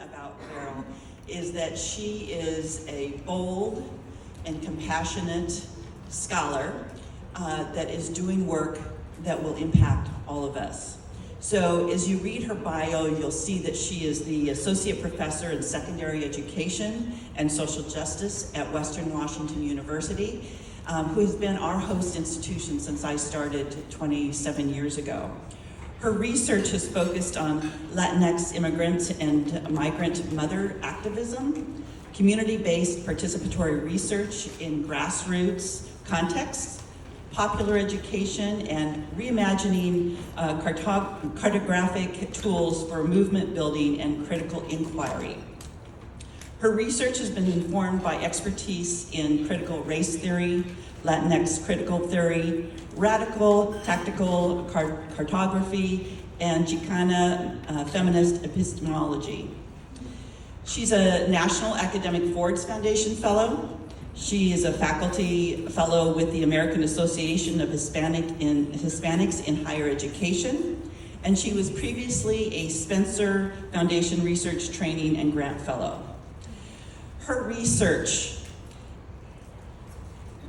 about Vero is that she is a bold and compassionate scholar that is doing work that will impact all of us. So as you read her bio, you'll see that she is the Associate Professor in Secondary Education and Social Justice at Western Washington University, who has been our host institution since I started 27 years ago. Her research has focused on Latinx immigrant and migrant mother activism, community-based participatory research in grassroots contexts, popular education, and reimagining cartographic tools for movement building and critical inquiry. Her research has been informed by expertise in critical race theory, Latinx critical theory, radical tactical cartography, and Chicana feminist epistemology. She's a National Academic Forwards Foundation Fellow. She is a faculty fellow with the American Association of Hispanics in Higher Education, and she was previously a Spencer Foundation Research Training and Grant Fellow. Her research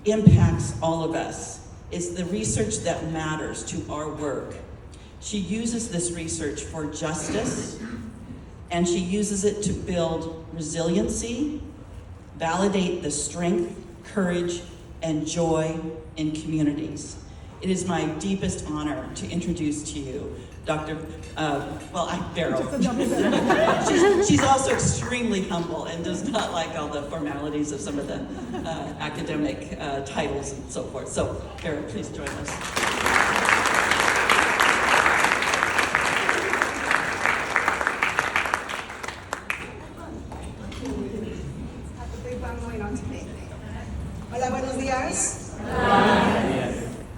impacts all of us. It's the research that matters to our work. She uses this research for justice, and she uses it to build resiliency, validate the strength, courage, and joy in communities. It is my deepest honor to introduce to you Dr. Vero. She's also extremely humble and does not like all the formalities of some of the academic titles and so forth. So, Vero, please join us. Hola, buenos días.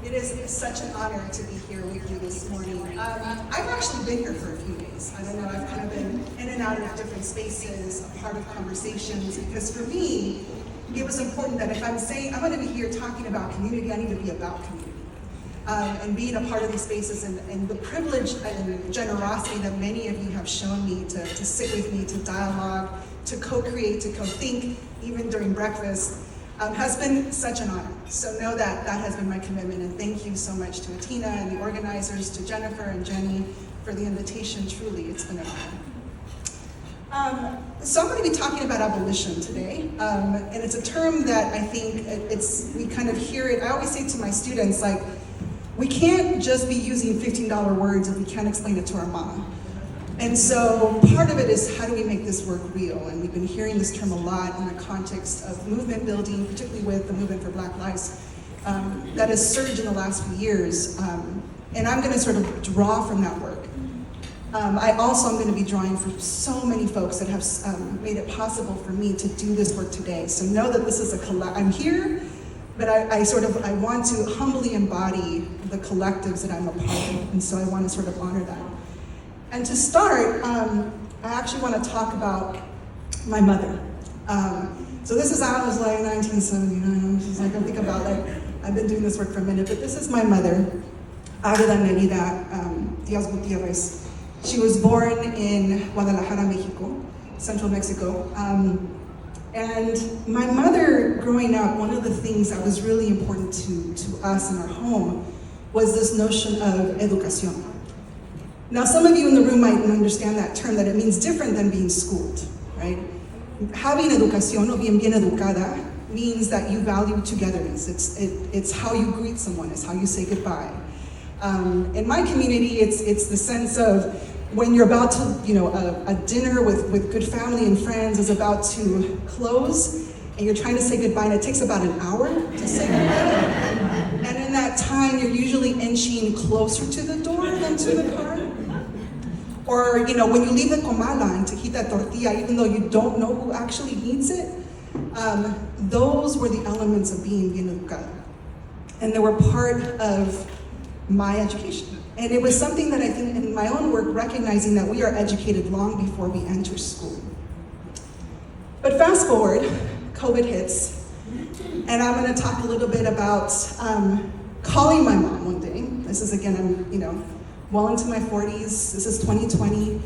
It is such an honor to be here with you this morning. I've actually been here for a few days. I don't know, I've kind of been in and out of different spaces, a part of conversations, because for me, it was important that if I'm saying I'm going to be here talking about community, I need to be about community. And being a part of these spaces and the privilege and generosity that many of you have shown me to sit with me, to dialogue, to co-create, to co-think, even during breakfast, has been such an honor. So know that that has been my commitment, and thank you so much to Atina and the organizers, to Jennifer and Jenny for the invitation. Truly, it's been an honor. So I'm going to be talking about abolition today, and it's a term that I think we kind of hear it. I always say to my students, like, we can't just be using $15 words if we can't explain it to our mama. And so part of it is, how do we make this work real? And we've been hearing this term a lot in the context of movement building, particularly with the movement for Black Lives, that has surged in the last few years. And I'm gonna sort of draw from that work. I also am gonna be drawing from so many folks that have made it possible for me to do this work today. So know that this is I'm here, but I want to humbly embody the collectives that I'm a part of. And so I wanna sort of honor that. And to start, I actually want to talk about my mother. So this is, I was like 1979, she's like, I think about I've been doing this work for a minute, but this is my mother, Agueda Merida Diaz Gutierrez. She was born in Guadalajara, Mexico, central Mexico. And my mother, growing up, one of the things that was really important to us in our home was this notion of educación. Now, some of you in the room might understand that term, that it means different than being schooled, right? Having educación, o bien educada, means that you value togetherness. It's how you greet someone, it's how you say goodbye. In my community, it's the sense of when you're about to, a dinner with good family and friends is about to close, and you're trying to say goodbye, and it takes about an hour to say goodbye. And in that time, you're usually inching closer to the door than to the car. Or, when you leave the comala and to heat that tortilla, even though you don't know who actually needs it, those were the elements of being bien educada. And they were part of my education. And it was something that I think in my own work, recognizing that we are educated long before we enter school. But fast forward, COVID hits, and I'm gonna talk a little bit about calling my mom one day. This is, again, I'm well into my 40s, this is 2020,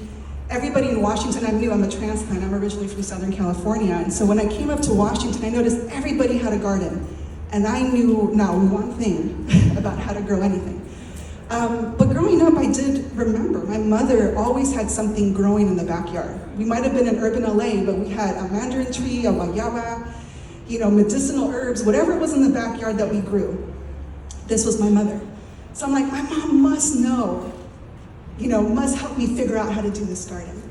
Everybody in Washington, I knew I'm a transplant. I'm originally from Southern California. And so when I came up to Washington, I noticed everybody had a garden. And I knew not one thing about how to grow anything. But growing up, I did remember my mother always had something growing in the backyard. We might have been in urban LA, but we had a mandarin tree, a guayaba, medicinal herbs, whatever it was in the backyard that we grew. This was my mother. So I'm like, my mom must know, must help me figure out how to do this garden.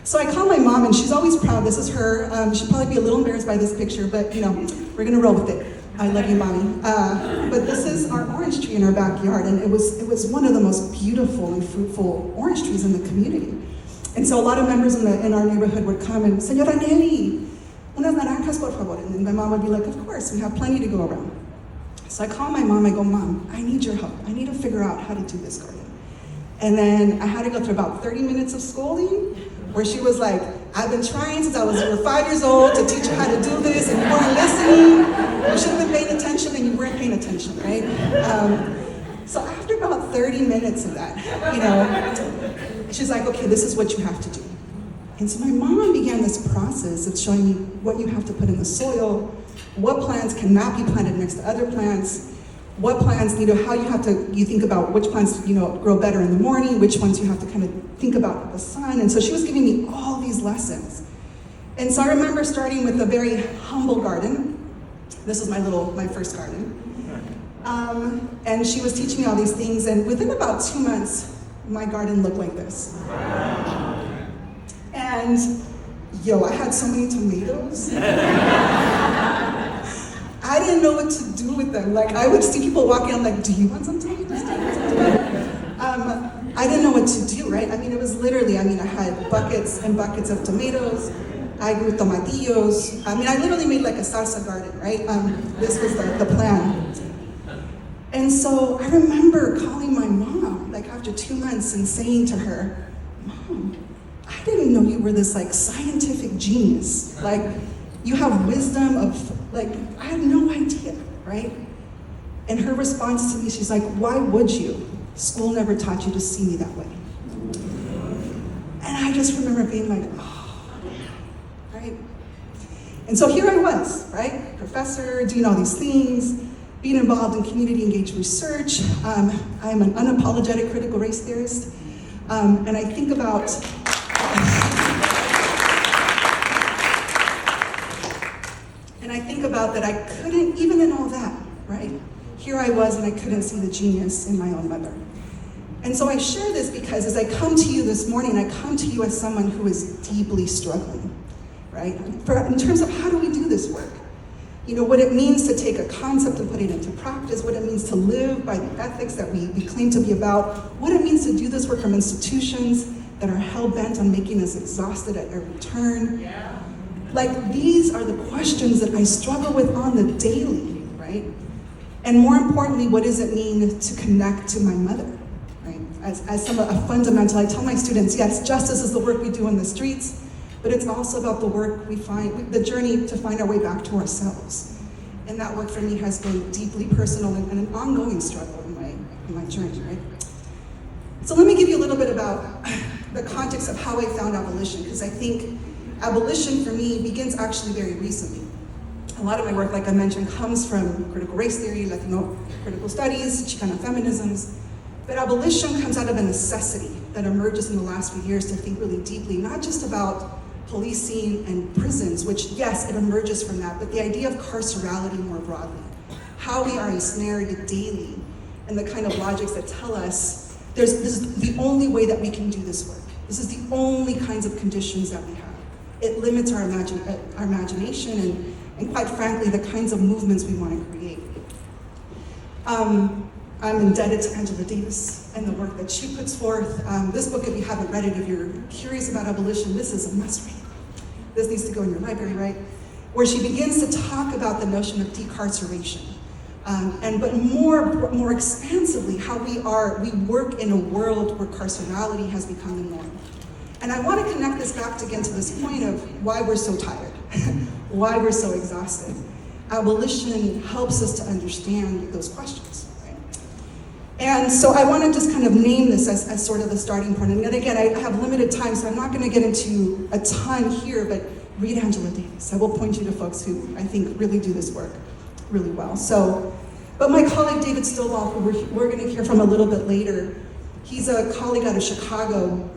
So I call my mom, and she's always proud. This is her. She'll probably be a little embarrassed by this picture, but we're gonna roll with it. I love you, Mommy. But this is our orange tree in our backyard, and it was one of the most beautiful and fruitful orange trees in the community. And so a lot of members in our neighborhood would come and, Señora Nelly, unas naranjas, por favor. And my mom would be like, of course, we have plenty to go around. So I call my mom, I go, Mom, I need your help. I need to figure out how to do this garden. And then I had to go through about 30 minutes of scolding, where she was like, I've been trying since I was 5 years old to teach you how to do this, and you weren't listening. You should have been paying attention, and you weren't paying attention, right? So after about 30 minutes of that, she's like, okay, this is what you have to do. And so my mom began this process of showing me what you have to put in the soil, what plants cannot be planted next to other plants, what plants, how you think about which plants, grow better in the morning, which ones you have to kind of think about the sun. And so she was giving me all these lessons. And so I remember starting with a very humble garden. This was my first garden. And she was teaching me all these things, and within about 2 months, my garden looked like this. And I had so many tomatoes. I didn't know what to do with them. Like, I would see people walking, I'm like, do you want some tomatoes? Do you want some tomatoes? I didn't know what to do, right? I mean, it was literally, I had buckets and buckets of tomatoes. I grew tomatillos. I literally made like a salsa garden, right? This was the plan. And so I remember calling my mom, like after 2 months, and saying to her, Mom, I didn't know you were this like scientific genius. Like, you have wisdom of, like, I had no idea, right? And her response to me, she's like, why would you? School never taught you to see me that way. And I just remember being like, oh, right? And so here I was, right? Professor, doing all these things, being involved in community engaged research. I'm an unapologetic critical race theorist. And I think about, that I couldn't, even in all that, right? Here I was, and I couldn't see the genius in my own mother. And so I share this because as I come to you this morning, I come to you as someone who is deeply struggling, right? In terms of how do we do this work? What it means to take a concept and put it into practice, what it means to live by the ethics that we claim to be about, what it means to do this work from institutions that are hell-bent on making us exhausted at every turn. Yeah. Like, these are the questions that I struggle with on the daily, right? And more importantly, what does it mean to connect to my mother, right? As a fundamental, I tell my students, yes, justice is the work we do in the streets, but it's also about the work we find, the journey to find our way back to ourselves. And that work for me has been deeply personal and an ongoing struggle in my journey, right? So let me give you a little bit about the context of how I found abolition, because I think abolition for me begins actually very recently. A lot of my work, like I mentioned, comes from critical race theory, Latino critical studies, Chicana feminisms, but abolition comes out of a necessity that emerges in the last few years to think really deeply, not just about policing and prisons, which yes, it emerges from that, but the idea of carcerality more broadly, how we are ensnared daily, and the kind of logics that tell us this is the only way that we can do this work. This is the only kinds of conditions that we have. It limits our imagination and quite frankly, the kinds of movements we want to create. I'm indebted to Angela Davis and the work that she puts forth. This book, if you haven't read it, if you're curious about abolition, this is a must read. This needs to go in your library, right? Where she begins to talk about the notion of decarceration. But more expansively, how we work in a world where carcerality has become the norm. And I want to connect this back again to this point of why we're so tired, why we're so exhausted. Abolition helps us to understand those questions. Right? And so I want to just kind of name this as sort of the starting point. And then again, I have limited time, so I'm not going to get into a ton here, but read Angela Davis. I will point you to folks who I think really do this work really well. So, but my colleague David Stovall, who we're going to hear from a little bit later, he's a colleague out of Chicago,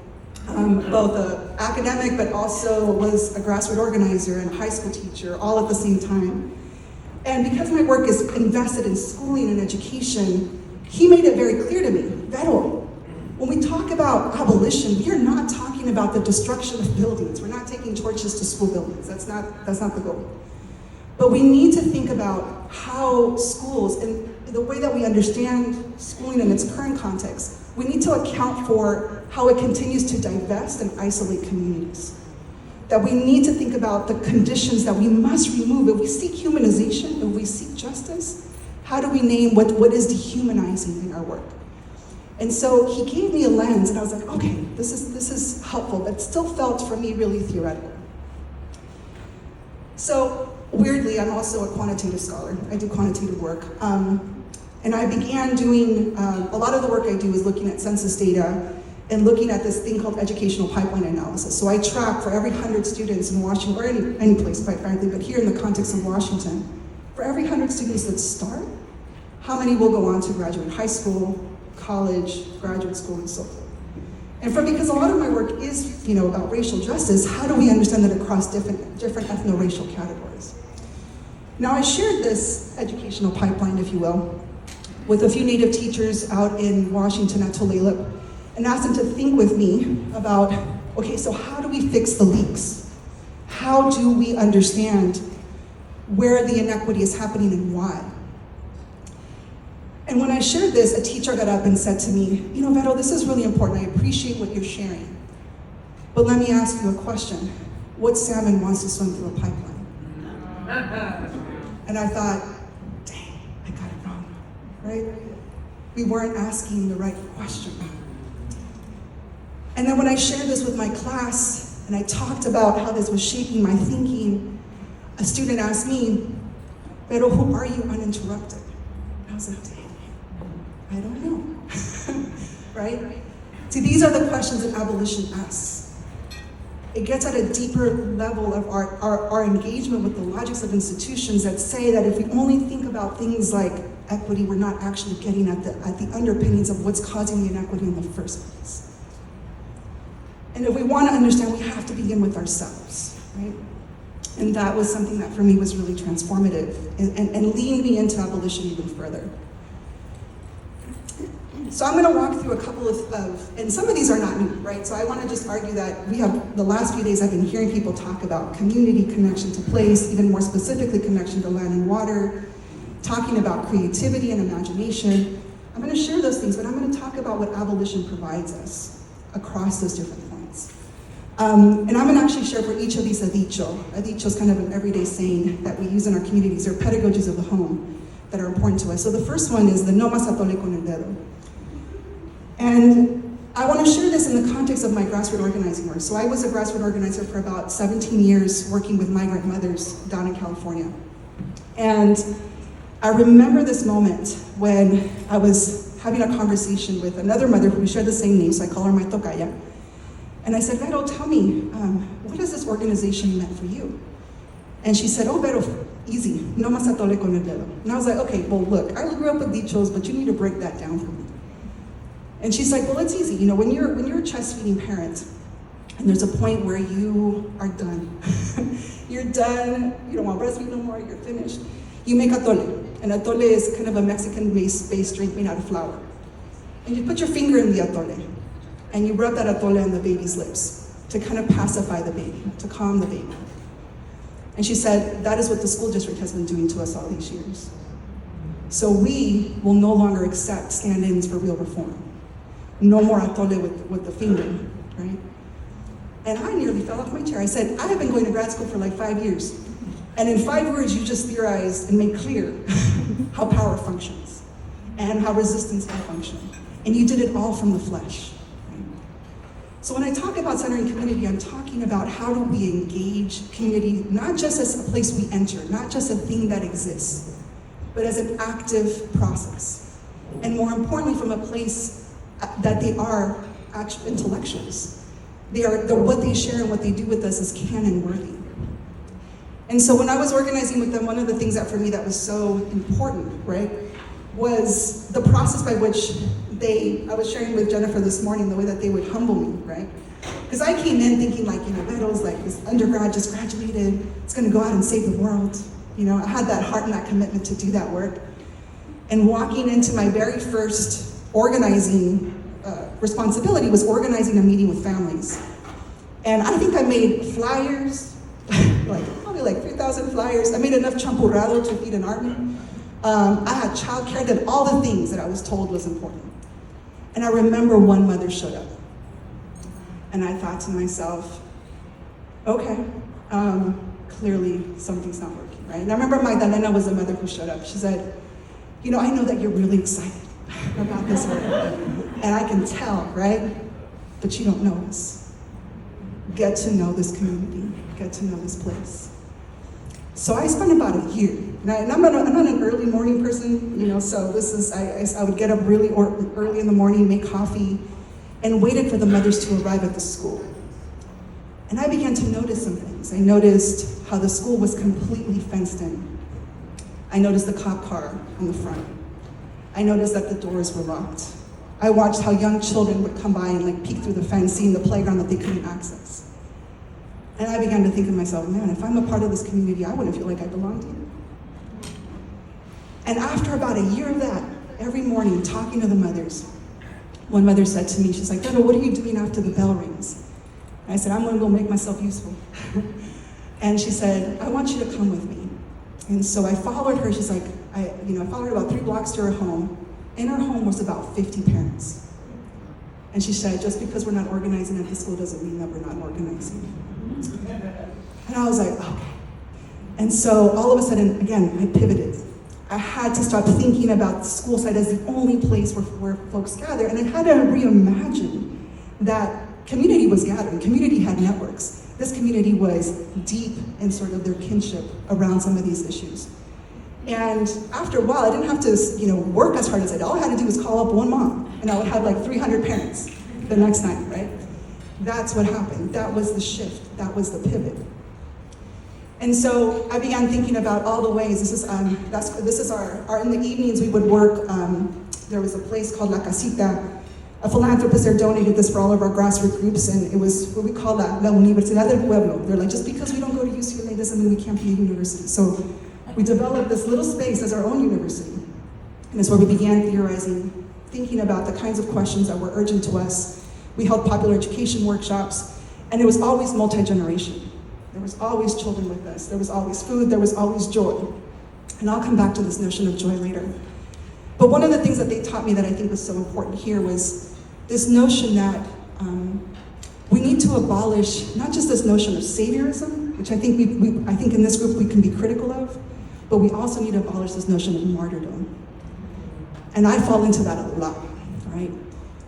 both an academic, but also was a grassroots organizer and a high school teacher, all at the same time. And because my work is invested in schooling and education, he made it very clear to me, Vero, when we talk about abolition, we are not talking about the destruction of buildings. We're not taking torches to school buildings. That's not the goal. But we need to think about how schools, and the way that we understand schooling in its current context, we need to account for how it continues to divest and isolate communities. That we need to think about the conditions that we must remove. If we seek humanization, if we seek justice, how do we name what is dehumanizing in our work? And so he gave me a lens, and I was like, okay, this is helpful, but still felt for me really theoretical. So weirdly, I'm also a quantitative scholar. I do quantitative work. And I began doing, a lot of the work I do is looking at census data and looking at this thing called educational pipeline analysis. So I track for every 100 students in Washington, or any place, quite frankly, but here in the context of Washington, for every 100 students that start, how many will go on to graduate high school, college, graduate school, and so forth. And because a lot of my work is, about racial justice, how do we understand that across different ethno-racial categories? Now, I shared this educational pipeline, if you will, with a few Native teachers out in Washington at Tulalip, and asked them to think with me about, okay, so how do we fix the leaks? How do we understand where the inequity is happening and why? And when I shared this, a teacher got up and said to me, Vero, this is really important. I appreciate what you're sharing. But let me ask you a question. What salmon wants to swim through a pipeline? And I thought, dang, I got it wrong, right? We weren't asking the right question. And then when I shared this with my class, and I talked about how this was shaping my thinking, a student asked me, Vero, who are you uninterrupted? And I was like, dang. I don't know, right? See, these are the questions that abolition asks. It gets at a deeper level of our engagement with the logics of institutions that say that if we only think about things like equity, we're not actually getting at the underpinnings of what's causing the inequity in the first place. And if we want to understand, we have to begin with ourselves, right? And that was something that for me was really transformative and leaned me into abolition even further. So I'm going to walk through a couple of, and some of these are not new, right? So I want to just argue that we have, the last few days I've been hearing people talk about community, connection to place, even more specifically connection to land and water, talking about creativity and imagination. I'm going to share those things, but I'm going to talk about what abolition provides us across those different points. And I'm going to actually share for each of these a dicho. A dicho is kind of an everyday saying that we use in our communities, or pedagogies of the home that are important to us. So the first one is the no más atole con el dedo. And I want to share this in the context of my grassroots organizing work. So I was a grassroots organizer for about 17 years working with migrant mothers down in California. And I remember this moment when I was having a conversation with another mother who shared the same name, so I call her my tocaya. And I said, Vero, tell me, what has this organization meant for you? And she said, oh, Vero, easy, no más atole con el dedo. And I was like, okay, well, look, I grew up with dichos, but you need to break that down for me. And she's like, well, it's easy. When you're a chest-feeding parent, and there's a point where you are done. You're done, you don't want to breastfeed no more, you're finished. You make atole. And atole is kind of a Mexican-based drink made out of flour. And you put your finger in the atole, and you rub that atole on the baby's lips to kind of pacify the baby, to calm the baby. And she said, that is what the school district has been doing to us all these years. So we will no longer accept stand-ins for real reform. No more atole with the finger, right? And I nearly fell off my chair. I said, I have been going to grad school for like 5 years. And in 5 words, you just theorized and made clear how power functions and how resistance can function. And you did it all from the flesh. Right? So when I talk about centering community, I'm talking about how do we engage community, not just as a place we enter, not just a thing that exists, but as an active process. and more importantly, from a place that they are actual intellectuals. What they share and what they do with us is canon worthy. And so when I was organizing with them, one of the things that for me that was so important, right, was the process by which I was sharing with Jennifer this morning, the way that they would humble me, right? Because I came in thinking like, Vero's like this undergrad, just graduated, it's gonna go out and save the world. I had that heart and that commitment to do that work. And walking into my very first organizing responsibility was organizing a meeting with families. And I think I made flyers, probably like 3,000 flyers. I made enough champurrado to feed an army. I had childcare, did all the things that I was told was important. And I remember one mother showed up. And I thought to myself, okay, clearly something's not working, right? And I remember Magdalena was the mother who showed up. She said, I know that you're really excited about this work. And I can tell, right? But you don't know us. Get to know this community, get to know this place. So I spent about a year. And I'm not an early morning person, so this is, I would get up really early in the morning, make coffee, and waited for the mothers to arrive at the school. And I began to notice some things. I noticed how the school was completely fenced in. I noticed the cop car on the front. I noticed that the doors were locked. I watched how young children would come by and peek through the fence, seeing the playground that they couldn't access. And I began to think to myself, man, if I'm a part of this community, I wouldn't feel like I belonged here. And after about a year of that, every morning talking to the mothers, one mother said to me, she's like, Vero, what are you doing after the bell rings? And I said, I'm gonna go make myself useful. And she said, I want you to come with me. And so I followed her. She's like, I followed her about 3 blocks to her home. In her home was about 50 parents. And she said, just because we're not organizing at the school doesn't mean that we're not organizing. And I was like, okay. And so all of a sudden, again, I pivoted. I had to start thinking about the school site as the only place where folks gather. And I had to reimagine that community was gathering. Community had networks. This community was deep in sort of their kinship around some of these issues. And after a while, I didn't have to, work as hard as I did. All I had to do was call up one mom, and I would have 300 parents the next night, right? That's what happened. That was the shift. That was the pivot. And so I began thinking about all the ways. This is our in the evenings we would work. There was a place called La Casita. A philanthropist there donated this for all of our grassroots groups, and it was what we call La Universidad del Pueblo. They're like, just because we don't go to UCLA doesn't mean we can't be a university. So we developed this little space as our own university. And it's where we began theorizing, thinking about the kinds of questions that were urgent to us. We held popular education workshops, and it was always multi-generation. There was always children with us. There was always food. There was always joy. And I'll come back to this notion of joy later. But one of the things that they taught me that I think was so important here was this notion that we need to abolish not just this notion of saviorism, which I think in this group we can be critical of, but we also need to abolish this notion of martyrdom. And I fall into that a lot, right?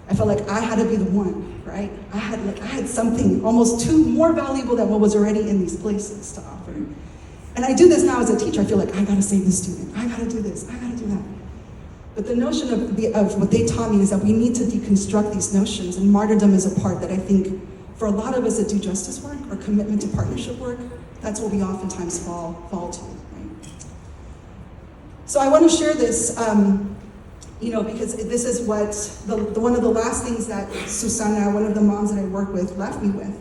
I felt like I had to be the one, right? I had something almost more valuable than what was already in these places to offer. And I do this now as a teacher. I feel like I gotta save the student. I gotta do this, I gotta do that. But the notion of what they taught me is that we need to deconstruct these notions, and martyrdom is a part that I think for a lot of us that do justice work or commitment to partnership work, that's what we oftentimes fall to, right? So I want to share this, because this is what one of the last things that Susana, one of the moms that I work with, left me with,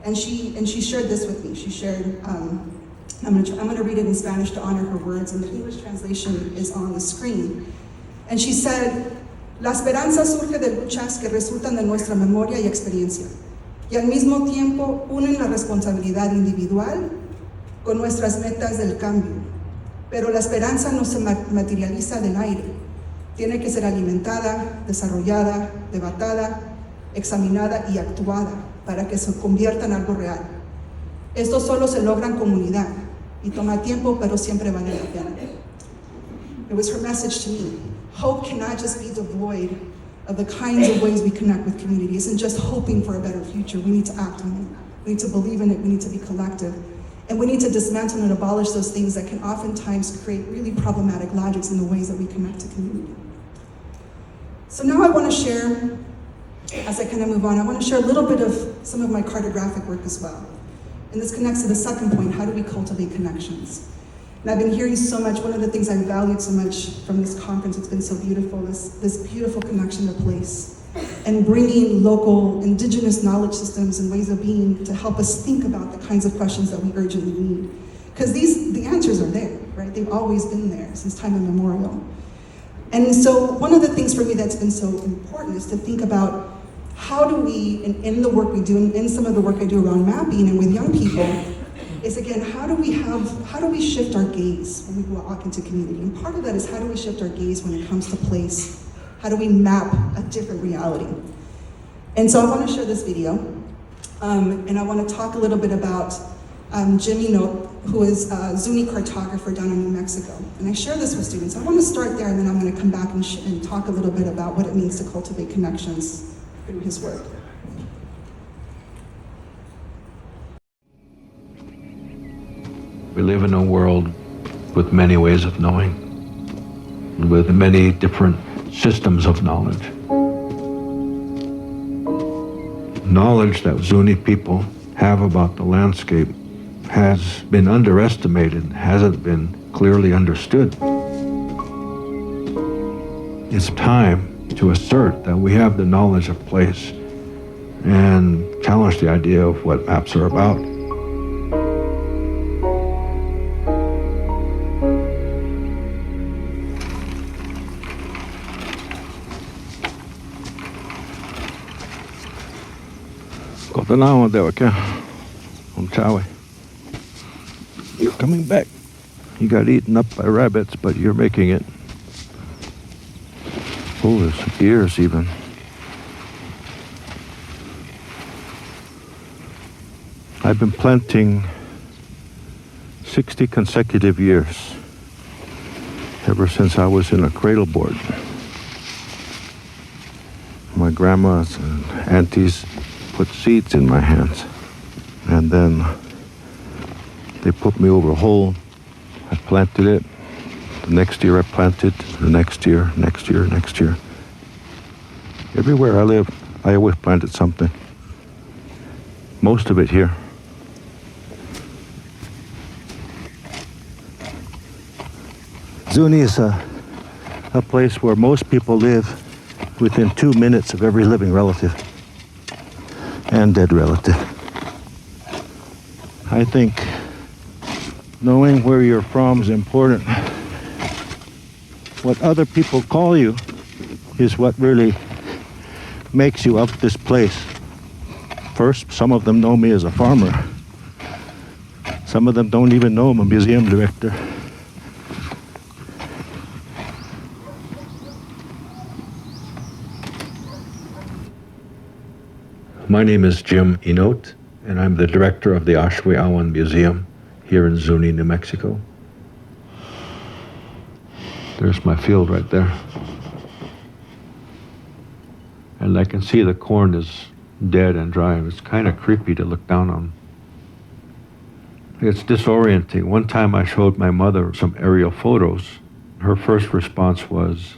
and she shared this with me. She shared. I'm going to read it in Spanish to honor her words, and the English translation is on the screen. And she said, La esperanza surge de luchas que resultan de nuestra memoria y experiencia, y al mismo tiempo unen la responsabilidad individual con nuestras metas del cambio. Pero la esperanza no se materializa del aire. Tiene que ser alimentada, desarrollada, debatada, examinada y actuada para que se convierta en algo real. Esto solo se logra en comunidad y toma tiempo, pero siempre vale la pena. It was her message to me. Hope cannot just be devoid of the kinds of ways we connect with community. It isn't just hoping for a better future. We need to act on it. We need to believe in it. We need to be collective. And we need to dismantle and abolish those things that can oftentimes create really problematic logics in the ways that we connect to community. So now I want to share, as I kind of move on, I want to share a little bit of some of my cartographic work as well. And this connects to the second point, how do we cultivate connections? And I've been hearing so much, one of the things I've valued so much from this conference, it's been so beautiful, this beautiful connection to place. And bringing local indigenous knowledge systems and ways of being to help us think about the kinds of questions that we urgently need. Because the answers are there, right? They've always been there since time immemorial. And so one of the things for me that's been so important is to think about how do we, in the work we do, and in some of the work I do around mapping and with young people, is again, how do we shift our gaze when we walk into community? And part of that is how do we shift our gaze when it comes to place? How do we map a different reality? And so I want to share this video, and I want to talk a little bit about Keynote, who is a Zuni cartographer down in New Mexico. And I share this with students. I want to start there, and then I'm going to come back and talk a little bit about what it means to cultivate connections through his work. We live in a world with many ways of knowing, with many different systems of knowledge. Knowledge that Zuni people have about the landscape has been underestimated, hasn't been clearly understood. It's time to assert that we have the knowledge of place and challenge the idea of what maps are about. Kotanao de okay. I'm Chowie. You're coming back. You got eaten up by rabbits, but you're making it. Oh, there's ears even. I've been planting 60 consecutive years, ever since I was in a cradle board. My grandmas and aunties put seeds in my hands, and then they put me over a hole. I planted it. The next year I planted, the next year. Everywhere I live, I always planted something. Most of it here. Zuni is a place where most people live within 2 minutes of every living relative and dead relative. I think knowing where you're from is important. What other people call you is what really makes you of this place. First, some of them know me as a farmer. Some of them don't even know I'm a museum director. My name is Jim Keynote, and I'm the director of the Ashwe Awan Museum here in Zuni, New Mexico. There's my field right there. And I can see the corn is dead and dry, and it's kind of creepy to look down on. It's disorienting. One time I showed my mother some aerial photos. Her first response was,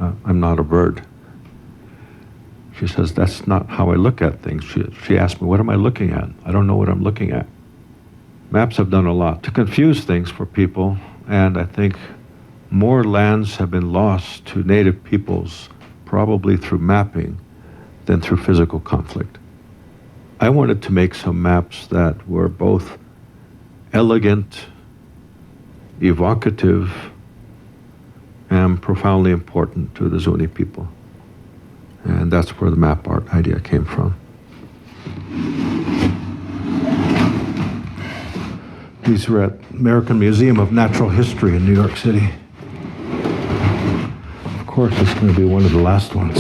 I'm not a bird. She says, that's not how I look at things. She asked me, what am I looking at? I don't know what I'm looking at. Maps have done a lot to confuse things for people, and I think more lands have been lost to native peoples probably through mapping than through physical conflict. I wanted to make some maps that were both elegant, evocative, and profoundly important to the Zuni people. And that's where the map art idea came from. These were at American Museum of Natural History in New York City. Of course, it's going to be one of the last ones.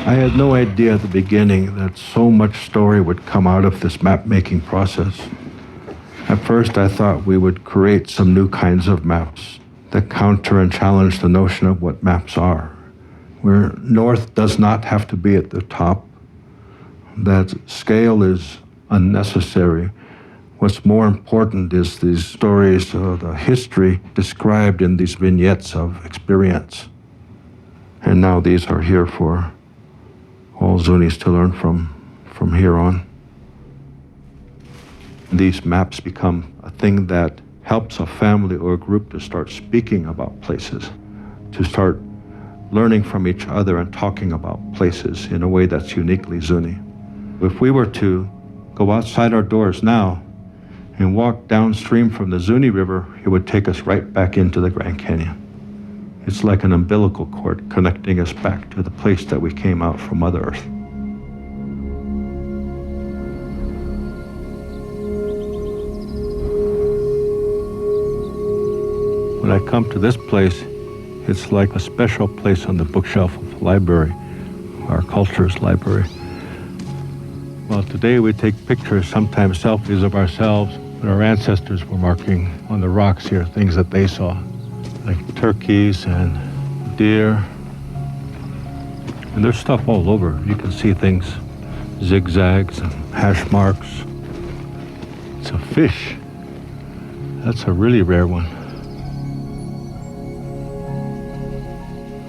I had no idea at the beginning that so much story would come out of this map-making process. At first, I thought we would create some new kinds of maps that counter and challenge the notion of what maps are, where north does not have to be at the top, that scale is unnecessary What's more important is these stories, the history described in these vignettes of experience. And now these are here for all Zunis to learn from here on. These maps become a thing that helps a family or a group to start speaking about places, to start learning from each other and talking about places in a way that's uniquely Zuni. If we were to go outside our doors now and walk downstream from the Zuni River, it would take us right back into the Grand Canyon. It's like an umbilical cord connecting us back to the place that we came out from Mother Earth. When I come to this place, it's like a special place on the bookshelf of the library, our culture's library. Well, today we take pictures, sometimes selfies of ourselves, but our ancestors were marking on the rocks here things that they saw, like turkeys and deer. And there's stuff all over. You can see things, zigzags and hash marks. It's a fish. That's a really rare one.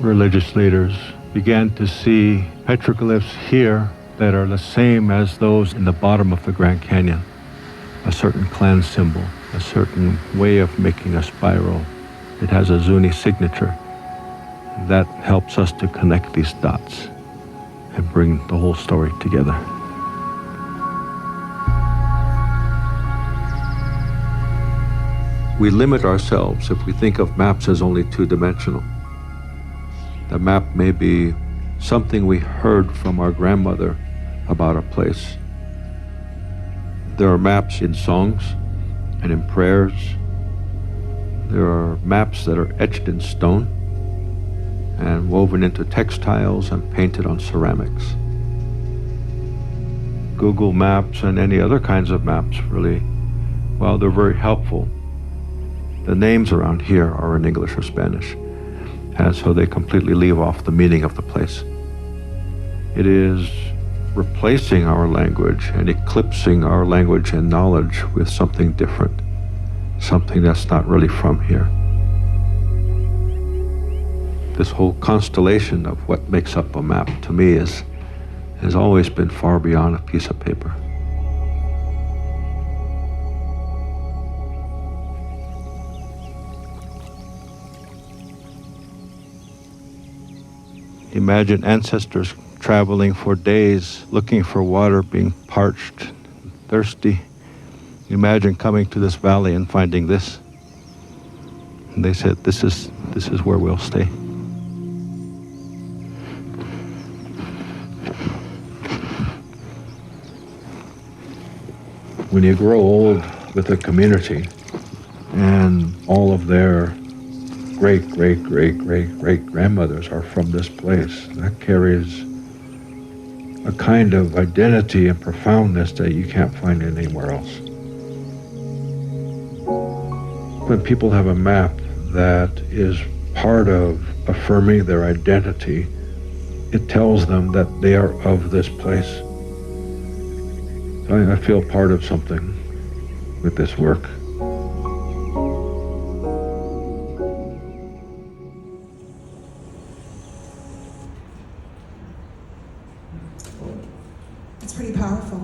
Religious leaders began to see petroglyphs here that are the same as those in the bottom of the Grand Canyon. A certain clan symbol, a certain way of making a spiral. It has a Zuni signature. That helps us to connect these dots and bring the whole story together. We limit ourselves if we think of maps as only two-dimensional. The map may be something we heard from our grandmother about a place. There are maps in songs and in prayers. There are maps that are etched in stone and woven into textiles and painted on ceramics. Google Maps and any other kinds of maps, really, while they're very helpful, the names around here are in English or Spanish. And so they completely leave off the meaning of the place. It is replacing our language and eclipsing our language and knowledge with something different, something that's not really from here. This whole constellation of what makes up a map, to me, has always been far beyond a piece of paper. Imagine ancestors traveling for days, looking for water, being parched, thirsty. Imagine coming to this valley and finding this. And they said, this is where we'll stay. When you grow old with a community and all of their great-great-great-great-great-grandmothers are from this place, that carries a kind of identity and profoundness that you can't find anywhere else. When people have a map that is part of affirming their identity, it tells them that they are of this place. I feel part of something with this work. It's pretty powerful.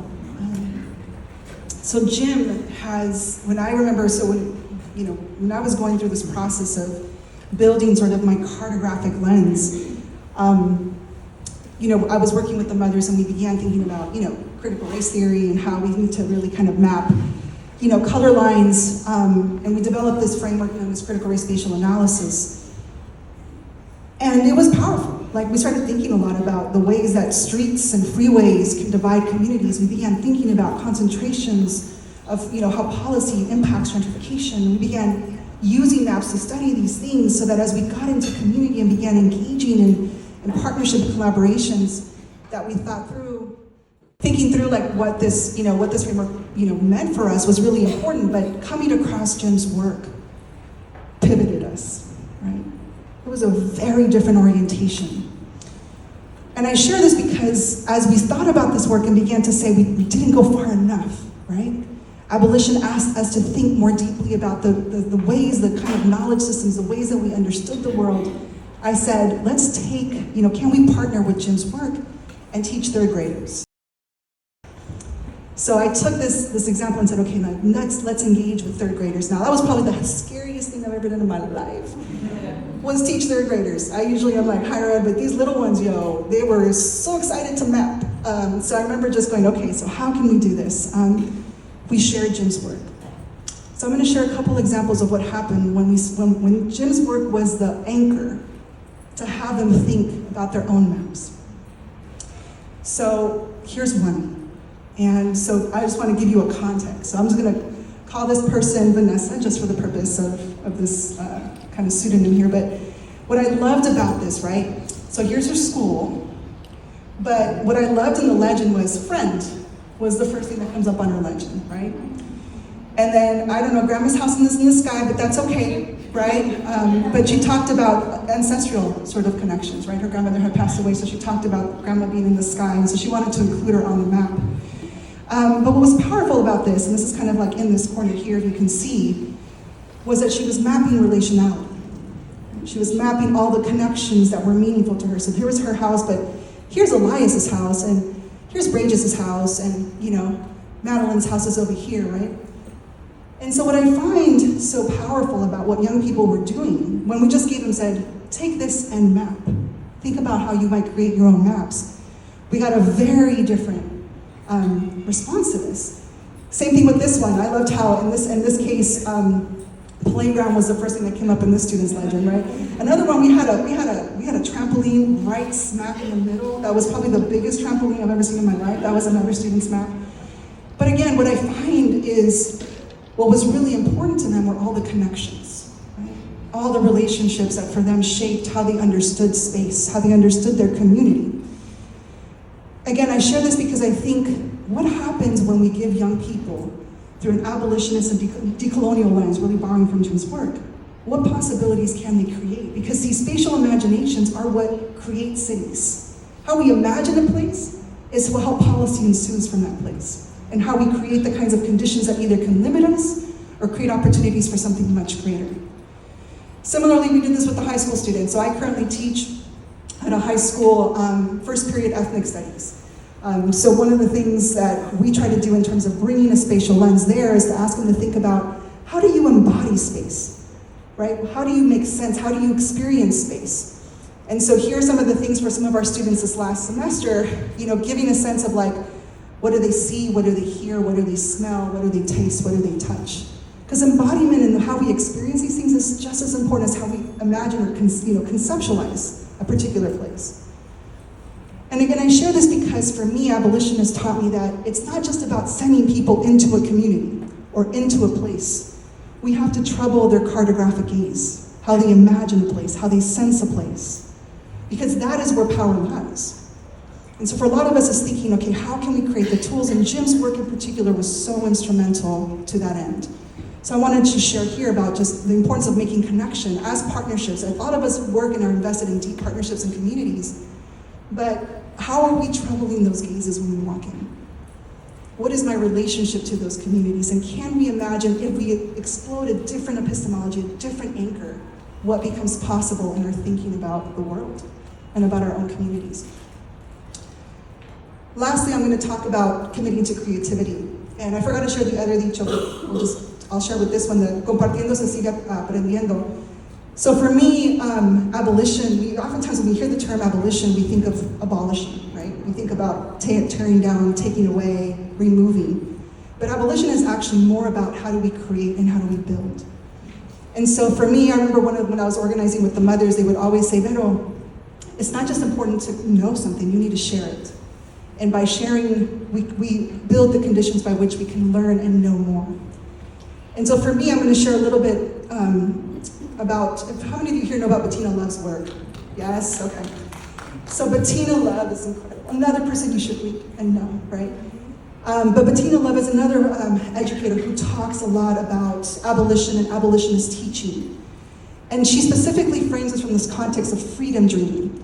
So Jim has, when I remember, when I was going through this process of building sort of my cartographic lens, I was working with the mothers and we began thinking about, critical race theory and how we need to really kind of map, color lines, and we developed this framework known as critical race spatial analysis. And it was powerful. Like, we started thinking a lot about the ways that streets and freeways can divide communities. We began thinking about concentrations of, how policy impacts gentrification. We began using maps to study these things so that as we got into community and began engaging in partnership collaborations, that we thought through, thinking through like what this framework, meant for us was really important, but coming across Jim's work pivoted us, right? It was a very different orientation. And I share this because as we thought about this work and began to say we didn't go far enough, right? Abolition asked us to think more deeply about the ways, the kind of knowledge systems, the ways that we understood the world. I said, let's take, can we partner with Jim's work and teach third graders? So I took this example and said, okay, now let's engage with third graders. Now, that was probably the scariest thing I've ever done in my life, was teach third graders. I usually am like higher ed, but these little ones, they were so excited to map. So I remember just going, okay, so how can we do this? We shared Jim's work. So I'm going to share a couple examples of what happened when Jim's work was the anchor to have them think about their own maps. So here's one. And so I just want to give you a context. So I'm just going to call this person Vanessa, just for the purpose of this kind of pseudonym here. But what I loved about this, right? So here's her school. But what I loved in the legend was friend was the first thing that comes up on her legend, right? And then, I don't know, grandma's house in the sky, but that's okay, right? But she talked about ancestral sort of connections, right? Her grandmother had passed away, so she talked about grandma being in the sky, and so she wanted to include her on the map. But what was powerful about this, and this is kind of like in this corner here, if you can see, was that she was mapping relationality. She was mapping all the connections that were meaningful to her. So here was her house, but here's Elias's house, and here's Brage's house, and Madeline's house is over here, right? And so what I find so powerful about what young people were doing, when we just gave them, said, take this and map. Think about how you might create your own maps. We got a very different response to this. Same thing with this one. I loved how in this case, playground was the first thing that came up in this student's legend, right? Another one, we had a trampoline right smack in the middle. That was probably the biggest trampoline I've ever seen in my life. That was another student's map. But again, what I find is what was really important to them were all the connections, right? All the relationships that for them shaped how they understood space, how they understood their community. Again, I share this because I think what happens when we give young people, through an abolitionist and decolonial lens, really borrowing from Jim's work, what possibilities can they create? Because these spatial imaginations are what create cities. How we imagine a place is how policy ensues from that place, and how we create the kinds of conditions that either can limit us or create opportunities for something much greater. Similarly, we did this with the high school students. So I currently teach at a high school first period ethnic studies. So one of the things that we try to do in terms of bringing a spatial lens there is to ask them to think about, how do you embody space, right? How do you make sense? How do you experience space? And so here are some of the things for some of our students this last semester, giving a sense of like, what do they see? What do they hear? What do they smell? What do they taste? What do they touch? Because embodiment and how we experience these things is just as important as how we imagine or conceptualize a particular place. And again, I share this because for me, abolition has taught me that it's not just about sending people into a community or into a place. We have to trouble their cartographic gaze, how they imagine a place, how they sense a place, because that is where power lies. And so for a lot of us, it's thinking, okay, how can we create the tools? And Jim's work in particular was so instrumental to that end. So I wanted to share here about just the importance of making connection as partnerships. And a lot of us work and are invested in deep partnerships and communities, but how are we troubling those gazes when we walk in? What is my relationship to those communities? And can we imagine if we explode a different epistemology, a different anchor, what becomes possible in our thinking about the world and about our own communities? Lastly, I'm going to talk about committing to creativity. And I forgot to share the other dicho, but I'll share with this one, the compartiendo se sigue aprendiendo. So for me, abolition, oftentimes when we hear the term abolition, we think of abolishing, right? We think about tearing down, taking away, removing. But abolition is actually more about how do we create and how do we build. And so for me, I remember when I was organizing with the mothers, they would always say, Vero, it's not just important to know something, you need to share it. And by sharing, we build the conditions by which we can learn and know more. And so for me, I'm going to share a little bit about, how many of you here know about Bettina Love's work? Yes? Okay. So Bettina Love is incredible. Another person you should meet and know, right? But Bettina Love is another educator who talks a lot about abolition and abolitionist teaching. And she specifically frames this from this context of freedom dreaming.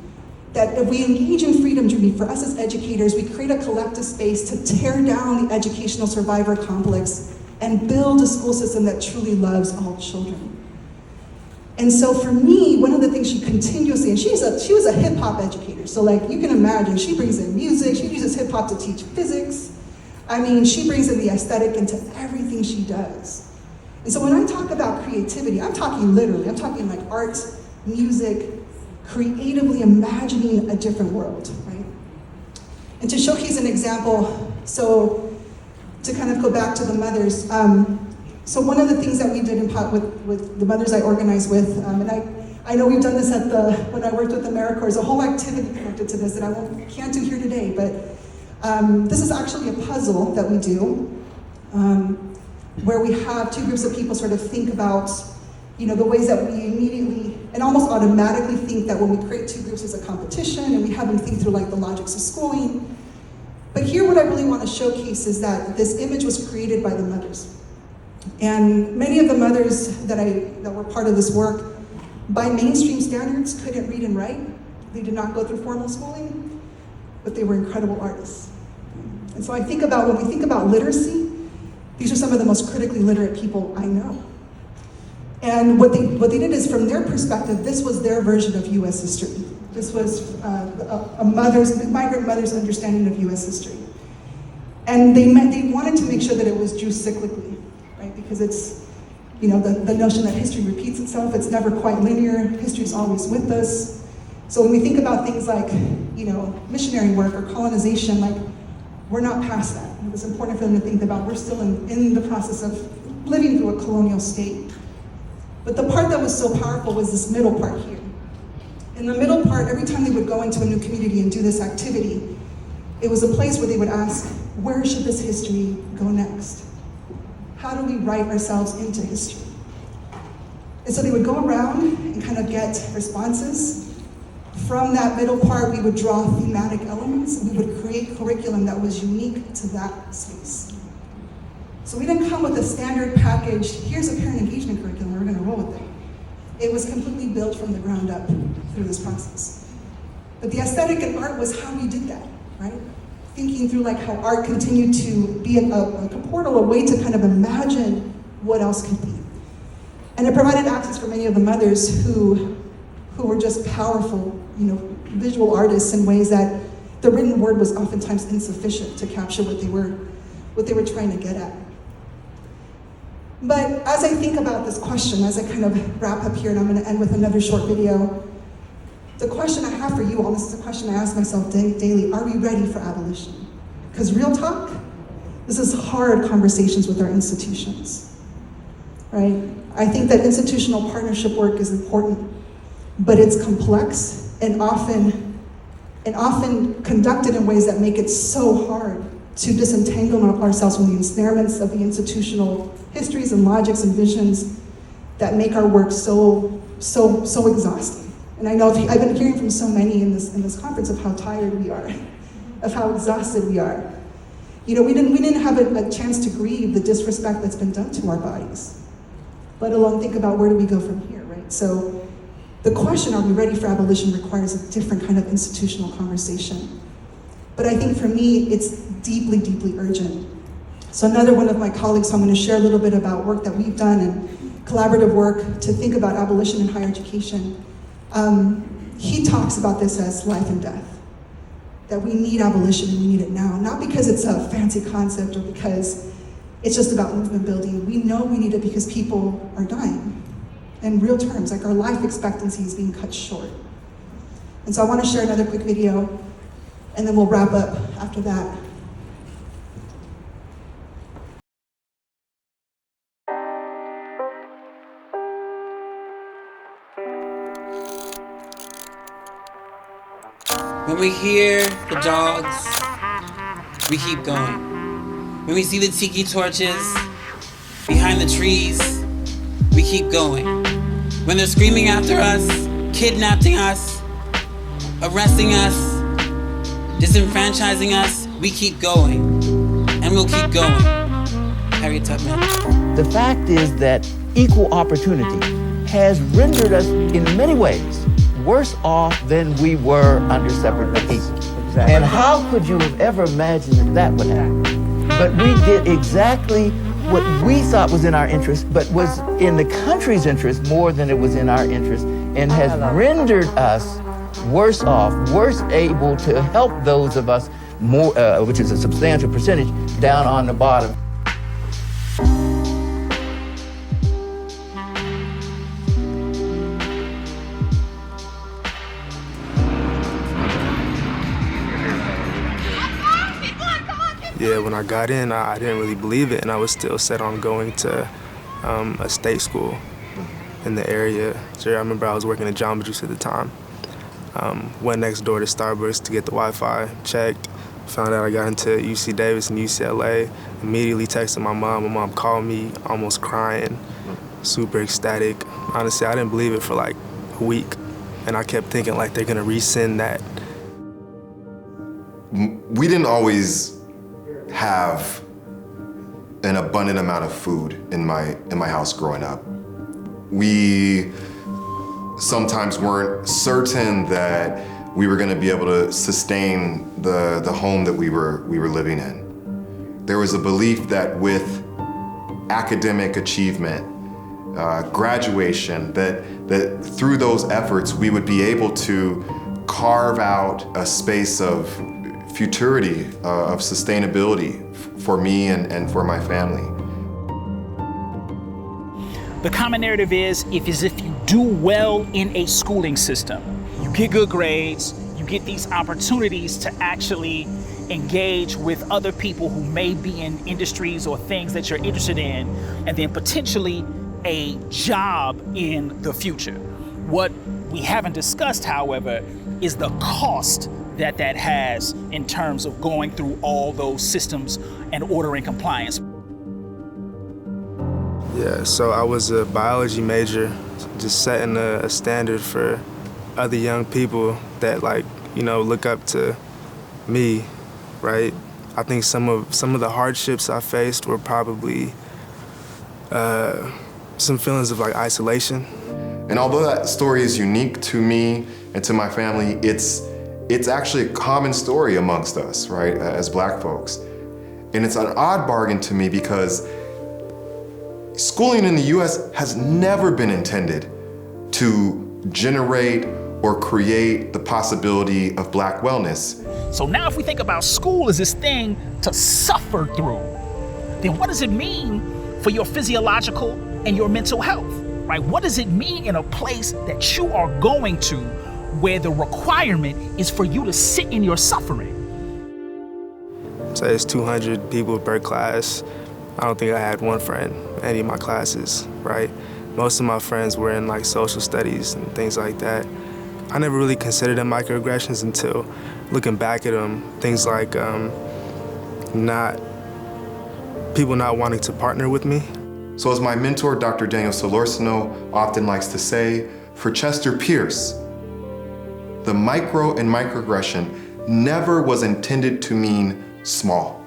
That if we engage in freedom dreaming, for us as educators, we create a collective space to tear down the educational survivor complex and build a school system that truly loves all children. And so for me, one of the things she continuously, and she was a hip hop educator, so like you can imagine, she brings in music, she uses hip hop to teach physics. I mean, she brings in the aesthetic into everything she does. And so when I talk about creativity, I'm talking literally, I'm talking like art, music, creatively imagining a different world, right? And to showcase an example, so to kind of go back to the mothers, so one of the things that we did in pot with the mothers I organized with, and I know we've done this when I worked with AmeriCorps, there's a whole activity connected to this that can't do here today, but this is actually a puzzle that we do, where we have two groups of people sort of think about, the ways that we immediately and almost automatically think that when we create two groups as a competition, and we have them think through like the logics of schooling. But here what I really want to showcase is that this image was created by the mothers. And many of the mothers that were part of this work, by mainstream standards, couldn't read and write. They did not go through formal schooling, but they were incredible artists. And so I think about, when we think about literacy, these are some of the most critically literate people I know. And what they did is, from their perspective, this was their version of US history. This was migrant mother's understanding of US history. And they wanted to make sure that it was Jews cyclically, right? Because it's, the notion that history repeats itself, it's never quite linear, history's always with us. So when we think about things like, missionary work or colonization, like, we're not past that. It was important for them to think about, we're still in the process of living through a colonial state. But the part that was so powerful was this middle part here. In the middle part, every time they would go into a new community and do this activity, it was a place where they would ask, where should this history go next? How do we write ourselves into history? And so they would go around and kind of get responses. From that middle part, we would draw thematic elements, and we would create curriculum that was unique to that space. So we didn't come with a standard packaged, here's a parent engagement curriculum, we're gonna roll with it. It was completely built from the ground up through this process. But the aesthetic and art was how we did that, right? Thinking through like how art continued to be a portal, a way to kind of imagine what else could be. And it provided access for many of the mothers who were just powerful, visual artists in ways that the written word was oftentimes insufficient to capture what they were trying to get at. But as I think about this question, as I kind of wrap up here, and I'm going to end with another short video, the question I have for you all, this is a question I ask myself daily, are we ready for abolition? Because real talk, this is hard conversations with our institutions, right? I think that institutional partnership work is important, but it's complex and often conducted in ways that make it so hard to disentangle ourselves from the ensnarements of the institutional histories and logics and visions that make our work so exhausting. And I know I've been hearing from so many in this conference of how tired we are, of how exhausted we are. We didn't have a chance to grieve the disrespect that's been done to our bodies, let alone think about where do we go from here, right? So the question, are we ready for abolition, requires a different kind of institutional conversation. But I think for me, it's deeply, deeply urgent. So another one of my colleagues, I'm going to share a little bit about work that we've done and collaborative work to think about abolition in higher education. He talks about this as life and death, that we need abolition and we need it now, not because it's a fancy concept or because it's just about movement building. We know we need it because people are dying in real terms, like our life expectancy is being cut short. And so I want to share another quick video, and then we'll wrap up after that. When we hear the dogs, we keep going. When we see the tiki torches behind the trees, we keep going. When they're screaming after us, kidnapping us, arresting us, disenfranchising us, we keep going. And we'll keep going. Harriet Tubman. The fact is that equal opportunity has rendered us in many ways worse off than we were under separate people. And how could you have ever imagined that would happen? But we did exactly what we thought was in our interest, but was in the country's interest more than it was in our interest, and has rendered us worse off, worse able to help those of us more, which is a substantial percentage, down on the bottom. Yeah, when I got in, I didn't really believe it, and I was still set on going to a state school in the area. So I remember I was working at Jamba Juice at the time. Went next door to Starbucks to get the Wi-Fi, checked, found out I got into UC Davis and UCLA, immediately texted my mom. My mom called me almost crying, super ecstatic. Honestly, I didn't believe it for like a week, and I kept thinking like they're gonna rescind that. We didn't always have an abundant amount of food in my house growing up. We sometimes weren't certain that we were going to be able to sustain the home that we were living in. There was a belief that with academic achievement, graduation, that through those efforts we would be able to carve out a space of futurity, of sustainability for me and for my family. The common narrative is if you do well in a schooling system, you get good grades, you get these opportunities to actually engage with other people who may be in industries or things that you're interested in, and then potentially a job in the future. What we haven't discussed, however, is the cost that has in terms of going through all those systems and order and compliance. Yeah, so I was a biology major, just setting a standard for other young people that look up to me, right? I think some of the hardships I faced were probably some feelings of isolation. And although that story is unique to me and to my family, it's actually a common story amongst us, right, as Black folks. And it's an odd bargain to me because schooling in the US has never been intended to generate or create the possibility of Black wellness. So now if we think about school as this thing to suffer through, then what does it mean for your physiological and your mental health, right? What does it mean in a place that you are going to where the requirement is for you to sit in your suffering? Say it's 200 people per class. I don't think I had one friend in any of my classes, right? Most of my friends were in social studies and things like that. I never really considered them microaggressions until looking back at them, things like people not wanting to partner with me. So as my mentor, Dr. Daniel Solorzano, often likes to say, for Chester Pierce, the micro and microaggression never was intended to mean small.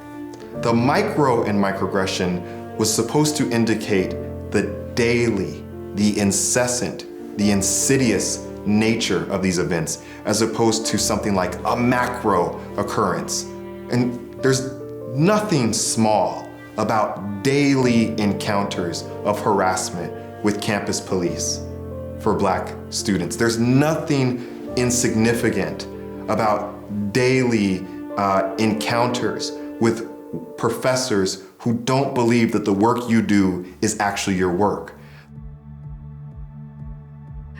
The micro and microaggression was supposed to indicate the daily, the incessant, the insidious nature of these events, as opposed to something like a macro occurrence. And there's nothing small about daily encounters of harassment with campus police for Black students. There's nothing insignificant about daily encounters with professors who don't believe that the work you do is actually your work.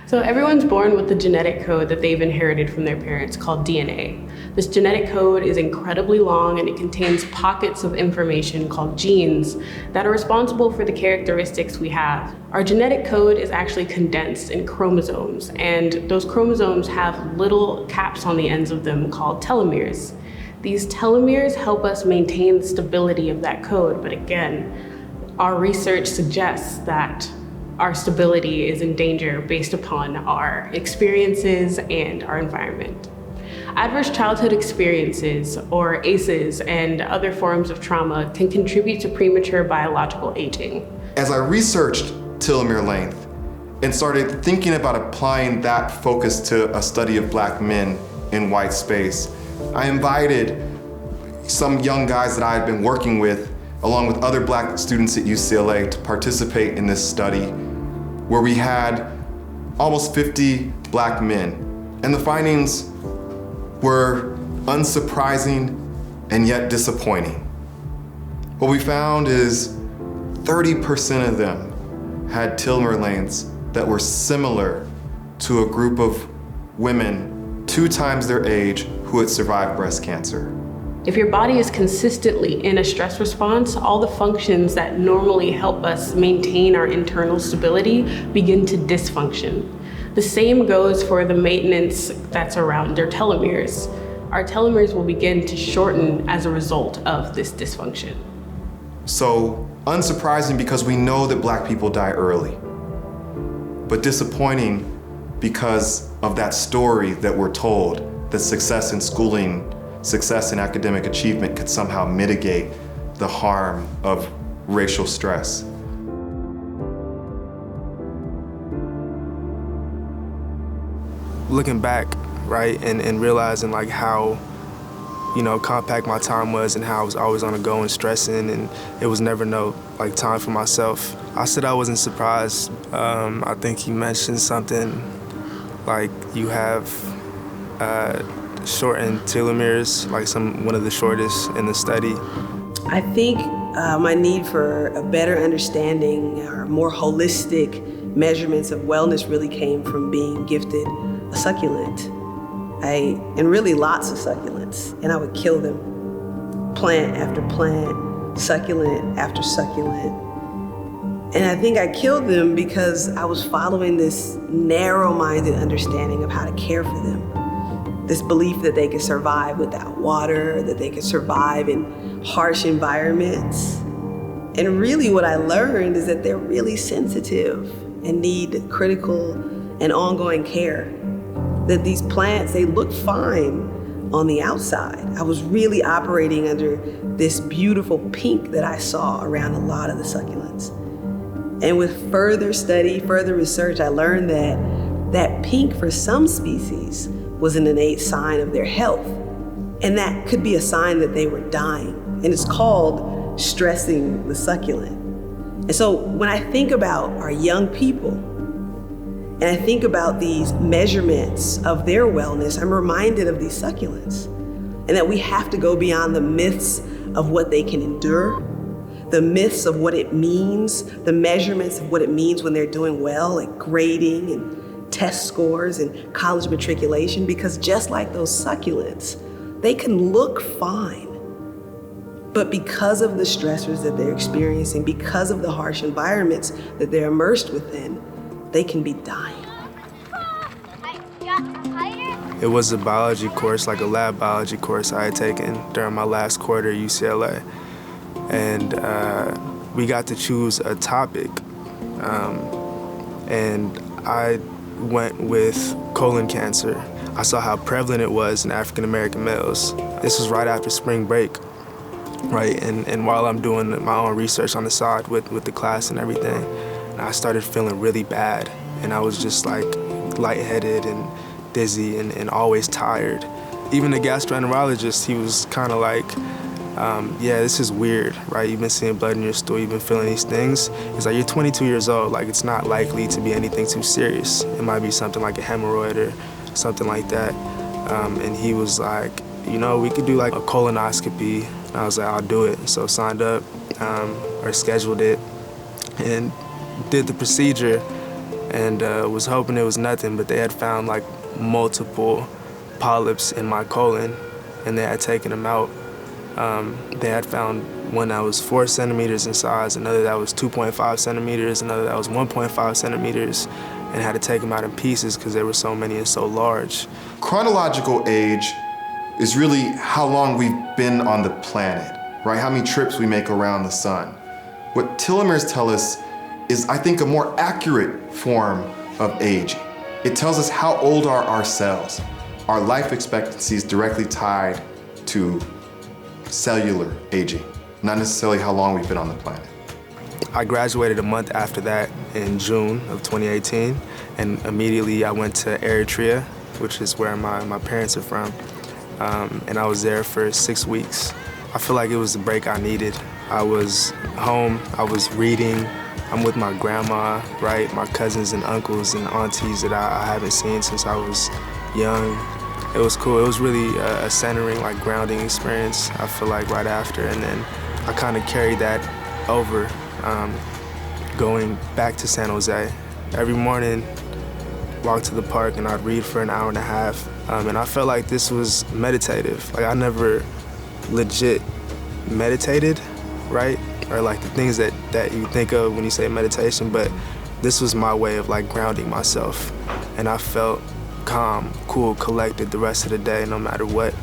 So everyone's born with the genetic code that they've inherited from their parents called DNA. This genetic code is incredibly long and it contains pockets of information called genes that are responsible for the characteristics we have. Our genetic code is actually condensed in chromosomes, and those chromosomes have little caps on the ends of them called telomeres. These telomeres help us maintain the stability of that code, but again, our research suggests that our stability is in danger based upon our experiences and our environment. Adverse childhood experiences, or ACEs, and other forms of trauma can contribute to premature biological aging. As I researched telomere length and started thinking about applying that focus to a study of Black men in white space, I invited some young guys that I had been working with along with other Black students at UCLA, to participate in this study where we had almost 50 Black men. And the findings were unsurprising and yet disappointing. What we found is 30% of them had telomere lengths that were similar to a group of women 2 times their age who had survived breast cancer. If your body is consistently in a stress response, all the functions that normally help us maintain our internal stability begin to dysfunction. The same goes for the maintenance that's around our telomeres. Our telomeres will begin to shorten as a result of this dysfunction. So, unsurprising because we know that Black people die early, but disappointing because of that story that we're told that success in schooling, success in academic achievement could somehow mitigate the harm of racial stress. Looking back, right, and realizing like how, compact my time was and how I was always on the go and stressing, and it was never no like time for myself. I said I wasn't surprised. I think he mentioned something like you have shortened telomeres, like one of the shortest in the study. I think my need for a better understanding or more holistic measurements of wellness really came from being gifted a succulent. And really lots of succulents, and I would kill them, plant after plant, succulent after succulent. And I think I killed them because I was following this narrow-minded understanding of how to care for them. This belief that they could survive without water, that they could survive in harsh environments. And really what I learned is that they're really sensitive and need critical and ongoing care. That these plants, they look fine on the outside. I was really operating under this beautiful pink that I saw around a lot of the succulents. And with further study, further research, I learned that pink for some species was an innate sign of their health. And that could be a sign that they were dying. And it's called stressing the succulent. And so when I think about our young people, and I think about these measurements of their wellness, I'm reminded of these succulents. And that we have to go beyond the myths of what they can endure, the myths of what it means, the measurements of what it means when they're doing well, like grading and test scores and college matriculation, because just like those succulents, they can look fine. But because of the stressors that they're experiencing, because of the harsh environments that they're immersed within, they can be dying. It was a biology course, like a lab biology course I had taken during my last quarter at UCLA. And we got to choose a topic. And I went with colon cancer. I saw how prevalent it was in African American males. This was right after spring break, right? And while I'm doing my own research on the side with the class and everything, and I started feeling really bad. And I was just like lightheaded and dizzy and always tired. Even the gastroenterologist, he was kind of like, yeah, this is weird, right? You've been seeing blood in your stool, you've been feeling these things. He's like, you're 22 years old, like it's not likely to be anything too serious. It might be something like a hemorrhoid or something like that. And he was like, we could do like a colonoscopy. And I was like, I'll do it. So signed up or scheduled it and did the procedure and was hoping it was nothing, but they had found like multiple polyps in my colon and they had taken them out. They had found one that was 4 centimeters in size, another that was 2.5 centimeters, another that was 1.5 centimeters, and had to take them out in pieces because there were so many and so large. Chronological age is really how long we've been on the planet, right? How many trips we make around the sun. What telomeres tell us is, I think, a more accurate form of aging. It tells us how old are our cells. Our life expectancy is directly tied to cellular aging, not necessarily how long we've been on the planet. I graduated a month after that in June of 2018, and immediately I went to Eritrea, which is where my parents are from, and I was there for 6 weeks. I feel like it was the break I needed. I was home, I was reading, I'm with my grandma, right? My cousins and uncles and aunties that I haven't seen since I was young. It was cool. It was really a centering, like grounding experience, I feel like, right after. And then I kind of carried that over, going back to San Jose. Every morning, walk to the park and I'd read for an hour and a half. And I felt like this was meditative. Like I never legit meditated, right? Or like the things that you think of when you say meditation, but this was my way of like grounding myself. And I felt calm, cool, collected the rest of the day, no matter what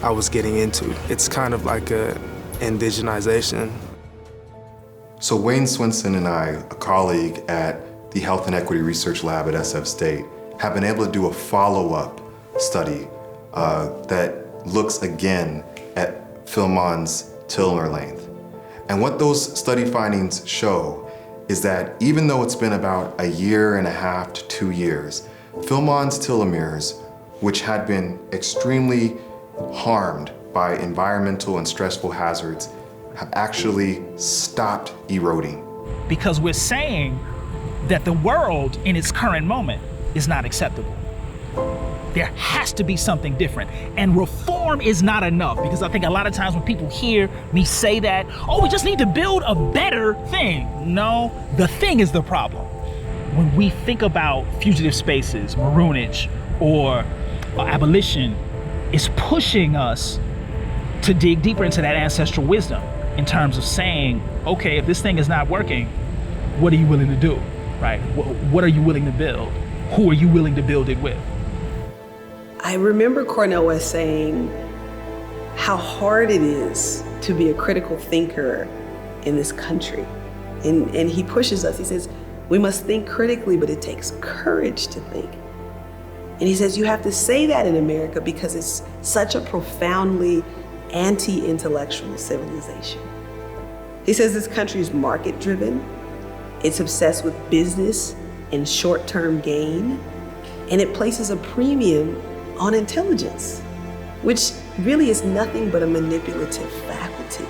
I was getting into. It's kind of like a indigenization. So Wayne Swinson and I, a colleague at the Health and Equity Research Lab at SF State, have been able to do a follow-up study that looks again at Philmon's telomere length. And what those study findings show is that even though it's been about 1.5 years to 2 years, Philmon's telomeres, which had been extremely harmed by environmental and stressful hazards, have actually stopped eroding. Because we're saying that the world in its current moment is not acceptable. There has to be something different. And reform is not enough, because I think a lot of times when people hear me say that, oh, we just need to build a better thing. No, the thing is the problem. When we think about fugitive spaces, maroonage, or abolition, it's pushing us to dig deeper into that ancestral wisdom in terms of saying, okay, if this thing is not working, what are you willing to do, right? What are you willing to build? Who are you willing to build it with? I remember Cornel West saying how hard it is to be a critical thinker in this country. And he pushes us, he says, we must think critically, but it takes courage to think. And he says, you have to say that in America because it's such a profoundly anti-intellectual civilization. He says this country is market-driven, it's obsessed with business and short-term gain, and it places a premium on intelligence, which really is nothing but a manipulative faculty.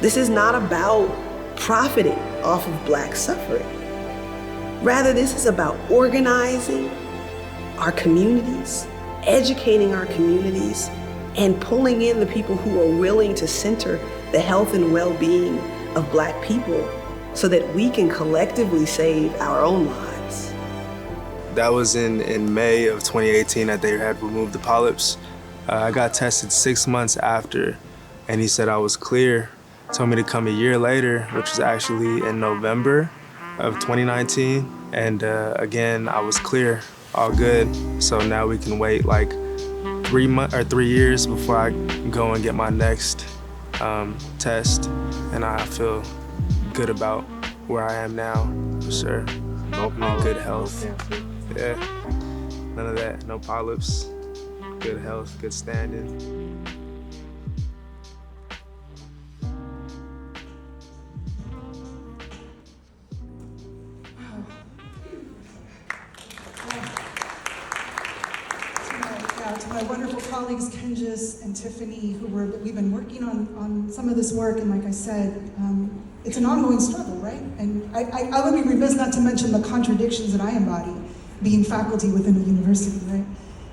This is not about profiting off of Black suffering. Rather, this is about organizing our communities, educating our communities, and pulling in the people who are willing to center the health and well-being of Black people so that we can collectively save our own lives. That was in May of 2018 that they had removed the polyps. I got tested 6 months after, and he said I was clear. Told me to come a year later, which was actually in November of 2019. And again, I was clear, all good. So now we can wait like 3 years before I go and get my next test. And I feel good about where I am now, for sure. Good health. Yeah, none of that, no polyps. Good health, good standing. To my wonderful colleagues, Kenjis and Tiffany, we've been working on some of this work, and like I said, it's an ongoing struggle, right? And I would be remiss not to mention the contradictions that I embody, being faculty within a university, right?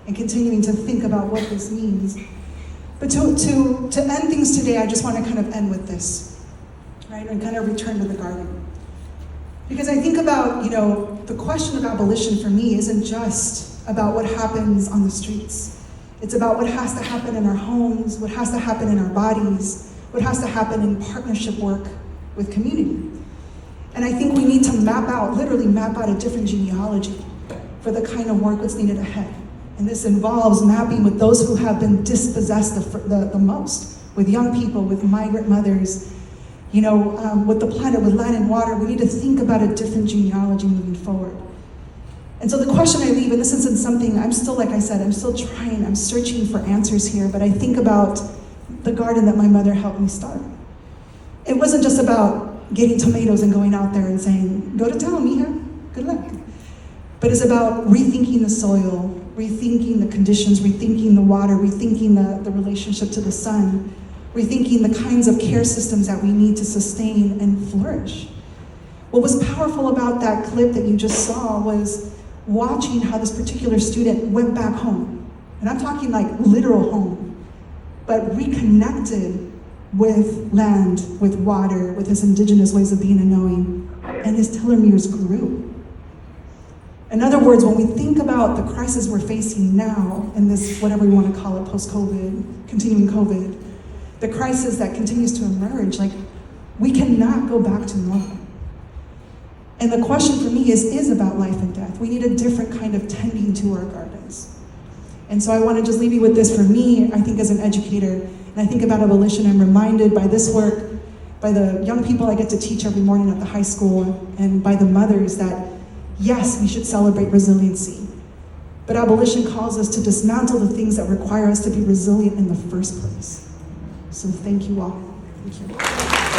And continuing to think about what this means. But to end things today, I just want to kind of end with this, right? And kind of return to the garden. Because I think about, the question of abolition for me isn't just about what happens on the streets. It's about what has to happen in our homes, what has to happen in our bodies, what has to happen in partnership work with community. And I think we need to literally map out a different genealogy for the kind of work that's needed ahead. And this involves mapping with those who have been dispossessed the most, with young people, with migrant mothers, with the planet, with land and water. We need to think about a different genealogy moving forward. And so the question I leave, and this isn't something, I'm still, like I said, I'm still trying, I'm searching for answers here, but I think about the garden that my mother helped me start. It wasn't just about getting tomatoes and going out there and saying, go to town, mija, good luck. But it's about rethinking the soil, rethinking the conditions, rethinking the water, rethinking the relationship to the sun, rethinking the kinds of care systems that we need to sustain and flourish. What was powerful about that clip that you just saw was watching how this particular student went back home. And I'm talking like literal home, but reconnected with land, with water, with his indigenous ways of being and knowing, and his telomeres grew. In other words, when we think about the crisis we're facing now, in this, whatever we want to call it, post-COVID, continuing COVID, the crisis that continues to emerge, like, we cannot go back to normal. And the question for me is about life and death. We need a different kind of tending to our gardens. And so I want to just leave you with this. For me, I think as an educator, and I think about abolition, I'm reminded by this work, by the young people I get to teach every morning at the high school, and by the mothers, that yes, we should celebrate resiliency. But abolition calls us to dismantle the things that require us to be resilient in the first place. So thank you all. Thank you.